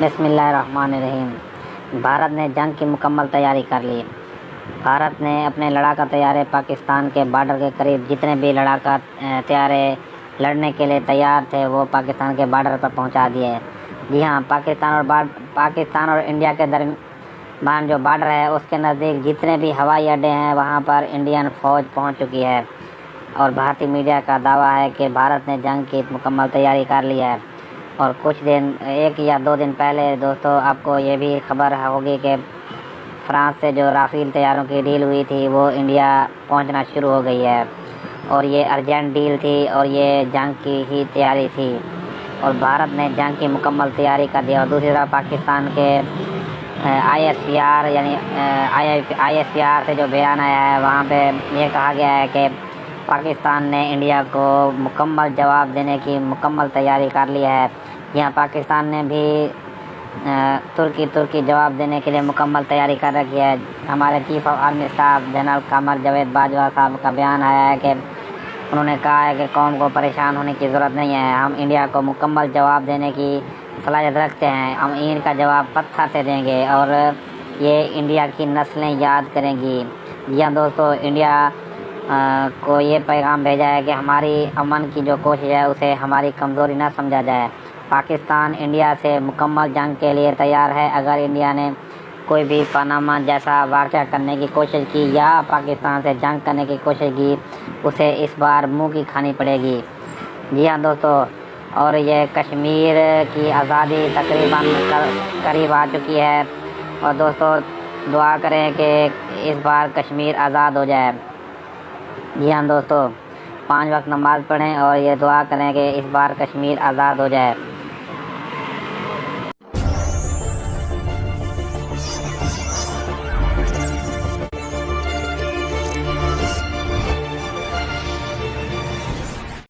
बिस्मिल्लाहिर्रहमानिर्रहीम। भारत ने जंग की मुकम्मल तैयारी कर ली। भारत ने अपने लड़ाका तैयारे पाकिस्तान के बॉर्डर के करीब जितने भी लड़ाका तैयारे लड़ने के लिए तैयार थे वो पाकिस्तान के बॉर्डर पर पहुंचा दिए। जी हाँ, पाकिस्तान और इंडिया के दरमियान जो बॉर्डर है उसके नज़दीक जितने भी हवाई अड्डे हैं वहाँ पर इंडियन फ़ौज पहुँच चुकी है और भारतीय मीडिया का दावा है कि भारत ने जंग की मुकम्मल तैयारी कर ली है। और कुछ दिन 1 या 2 दिन पहले दोस्तों आपको ये भी खबर होगी कि फ्रांस से जो राफेल तैयारों की डील हुई थी वो इंडिया पहुंचना शुरू हो गई है और ये अर्जेंट डील थी और ये जंग की ही तैयारी थी और भारत ने जंग की मुकम्मल तैयारी कर दी। और दूसरी तरफ पाकिस्तान के ISPR से जो बयान आया है वहाँ पे ये कहा गया है कि पाकिस्तान ने इंडिया को मुकम्मल जवाब देने की मुकम्मल तैयारी कर ली है। यहाँ पाकिस्तान ने भी तुर्की जवाब देने के लिए मुकम्मल तैयारी कर रखी है। हमारे chief of army staff general Qamar Javed Bajwa साहब का बयान आया है कि उन्होंने कहा है कि कौम को परेशान होने की ज़रूरत नहीं है, हम इंडिया को मुकम्मल जवाब देने की सलाहियत रखते हैं, हम ईंट का जवाब पत्थर से देंगे और ये इंडिया की नस्लें याद करेंगी। जी हाँ दोस्तों, इंडिया को ये पैगाम भेजा है कि हमारी अमन की जो कोशिश है उसे हमारी कमज़ोरी ना समझा जाए। पाकिस्तान इंडिया से मुकम्मल जंग के लिए तैयार है। अगर इंडिया ने कोई भी पनामा जैसा वाक़या करने की कोशिश की या पाकिस्तान से जंग करने की कोशिश की उसे इस बार मुंह की खानी पड़ेगी। जी हाँ दोस्तों, और ये कश्मीर की आज़ादी तकरीबन करीब आ चुकी है और दोस्तों दुआ करें कि इस बार कश्मीर आज़ाद हो जाए। जी हाँ दोस्तों, 5 वक्त नमाज़ पढ़ें और ये दुआ करें कि इस बार कश्मीर आज़ाद हो जाए।